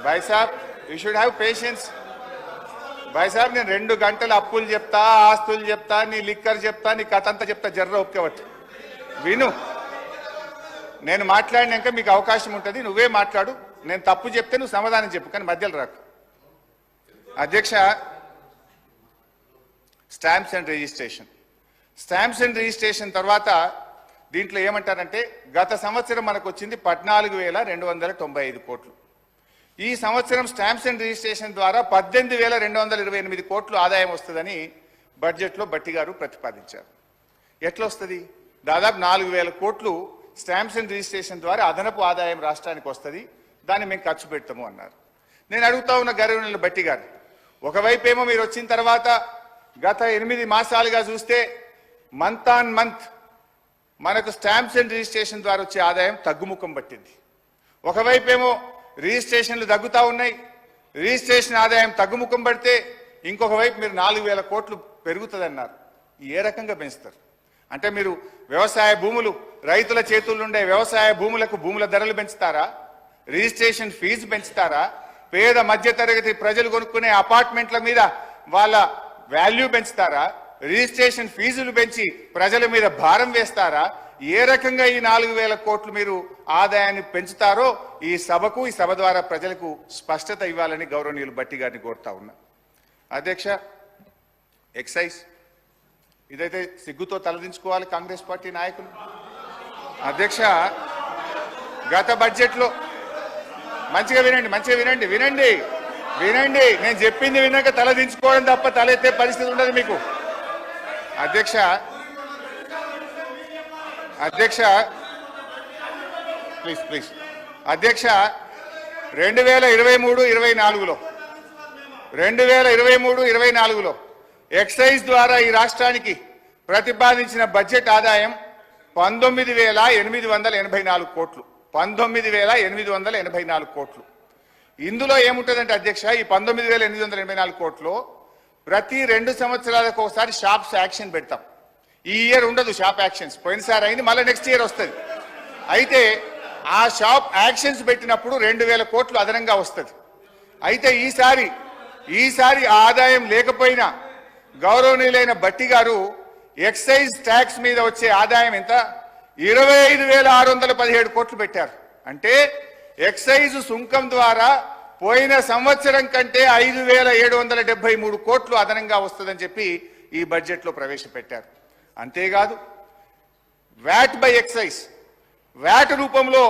భాయ్ సాబ్ you should have patience. భాయ్ సాబ్ నేను 2 గంటలు అప్పులు చెప్తా, ఆస్తులు చెప్తా, నీ లిక్కర్ చెప్తా, నీ కథ అంతా చెప్తా, జర్ర ఒప్పుకోవచ్చు. విను, నేను మాట్లాడినాక మీకు అవకాశం ఉంటుంది, నువ్వే మాట్లాడు. నేను తప్పు చెప్తే నువ్వు సమాధానం చెప్పు, కానీ మధ్యలో రాకు. అధ్యక్ష, స్టాంప్స్ అండ్ రిజిస్ట్రేషన్ తర్వాత దీంట్లో ఏమంటారంటే గత సంవత్సరం మనకు వచ్చింది 14,295 కోట్లు. ఈ సంవత్సరం స్టాంప్స్ అండ్ రిజిస్ట్రేషన్ ద్వారా 18,228 కోట్లు ఆదాయం వస్తుందని బడ్జెట్లో బట్టి గారు ప్రతిపాదించారు. ఎట్లా వస్తుంది? దాదాపు 4,000 కోట్లు స్టాంప్స్ అండ్ రిజిస్ట్రేషన్ ద్వారా అదనపు ఆదాయం రాష్ట్రానికి వస్తుంది, దాన్ని మేము ఖర్చు పెడతాము అన్నారు. నేను అడుగుతా ఉన్న గౌరవనీయులు బట్టి గారు, ఒకవైపు ఏమో మీరు వచ్చిన తర్వాత గత 8 మాసాలుగా చూస్తే మంత్ ఆన్ మంత్ మనకు స్టాంప్స్ అండ్ రిజిస్ట్రేషన్ ద్వారా వచ్చే ఆదాయం తగ్గుముఖం పట్టింది. ఒకవైపు ఏమో రిజిస్ట్రేషన్లు తగ్గుతూ ఉన్నాయి, రిజిస్ట్రేషన్ ఆదాయం తగ్గుముఖం పడితే ఇంకొక వైపు మీరు 4,000 కోట్లు పెరుగుతుందన్నారు. ఏ రకంగా పెంచుతారు? అంటే మీరు వ్యవసాయ భూములు, రైతుల చేతుల్లో ఉండే వ్యవసాయ భూములకు భూముల ధరలు పెంచుతారా? Registration fee పెంచుతారా? పేద మధ్యతరగతి ప్రజలు కొనుక్కునే అపార్ట్మెంట్ల మీద వాళ్ళ వాల్యూ పెంచుతారా? రిజిస్ట్రేషన్ ఫీజులు పెంచి ప్రజల మీద భారం వేస్తారా? ఏ రకంగా ఈ 4,000 కోట్లు మీరు ఆదాయాన్ని పెంచుతారో ఈ సభకు, ఈ సభ ద్వారా ప్రజలకు స్పష్టత ఇవ్వాలని గౌరవనీయులు బట్టి గారిని కోరుతా ఉన్నా. అధ్యక్ష, ఎక్సైజ్ ఇదైతే సిగ్గుతో తలదించుకోవాలి కాంగ్రెస్ పార్టీ నాయకులు. అధ్యక్ష, గత బడ్జెట్లో మంచిగా వినండి, నేను చెప్పింది విన్నాక తలదించుకోవడం తప్ప తలెత్తే పరిస్థితి ఉండదు మీకు. అధ్యక్ష, ప్లీజ్ అధ్యక్ష, 2023-24లో ఎక్సైజ్ ద్వారా ఈ రాష్ట్రానికి ప్రతిపాదించిన బడ్జెట్ ఆదాయం 19,884 కోట్లు. 19,884 కోట్లు. ఇందులో ఏముంటుందంటే అధ్యక్ష, ఈ 19,884 కోట్లు ప్రతి 2 సంవత్సరాలకు ఒకసారి షాప్స్ యాక్షన్ పెడతాం. ఈ ఇయర్ ఉండదు షాప్ యాక్షన్స్, పోయినసారి అయింది, మళ్ళీ నెక్స్ట్ ఇయర్ వస్తుంది. అయితే ఆ షాప్ యాక్షన్స్ పెట్టినప్పుడు 2,000 కోట్లు అదనంగా వస్తుంది. అయితే ఈసారి ఆదాయం లేకపోయినా గౌరవనీయులైన బట్టి గారు ఎక్సైజ్ ట్యాక్స్ మీద వచ్చే ఆదాయం ఎంత? 25,617 కోట్లు పెట్టారు. అంటే ఎక్సైజ్ సుంకం ద్వారా పోయిన సంవత్సరం కంటే 5,773 కోట్లు అదనంగా వస్తుందని చెప్పి ఈ బడ్జెట్లో ప్రవేశపెట్టారు. అంతేకాదు వ్యాట్ బై ఎక్సైజ్, వ్యాట్ రూపంలో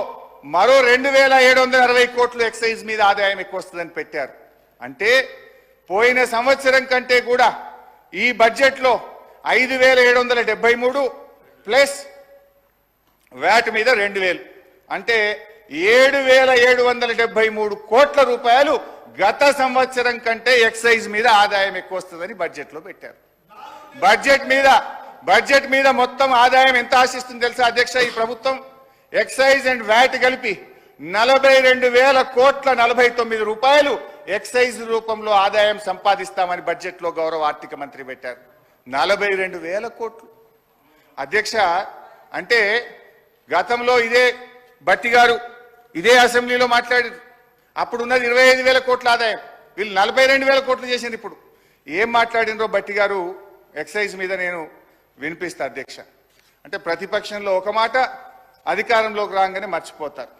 మరో 2,760 కోట్లు ఎక్సైజ్ మీద ఆదాయం ఎక్కువ వస్తుందని పెట్టారు. అంటే పోయిన సంవత్సరం కంటే కూడా ఈ బడ్జెట్లో 5,773 ప్లస్ వ్యాట్ మీద 2,000, అంటే 7,773 కోట్ల రూపాయలు గత సంవత్సరం కంటే ఎక్సైజ్ మీద ఆదాయం ఎక్కువ వస్తుందని బడ్జెట్లో పెట్టారు. బడ్జెట్ మీద మొత్తం ఆదాయం ఎంత ఆశిస్తుంది తెలుసా అధ్యక్ష? ఈ ప్రభుత్వం ఎక్సైజ్ అండ్ వ్యాట్ కలిపి 42,000 కోట్ల 49 రూపాయలు ఎక్సైజ్ రూపంలో ఆదాయం సంపాదిస్తామని బడ్జెట్లో గౌరవ ఆర్థిక మంత్రి పెట్టారు. 42,000 కోట్లు. అధ్యక్ష, అంటే గతంలో ఇదే బట్టి గారు ఇదే అసెంబ్లీలో మాట్లాడారు. అప్పుడు ఉన్నది 25,000 కోట్ల ఆదాయం, వీళ్ళు 42,000 కోట్లు చేసింది. ఇప్పుడు ఏం మాట్లాడినరో బట్టి గారు ఎక్సైజ్ మీద నేను వినిపిస్తా అధ్యక్ష. అంటే ప్రతిపక్షంలో ఒక మాట, అధికారంలోకి రాగానే మర్చిపోతారు.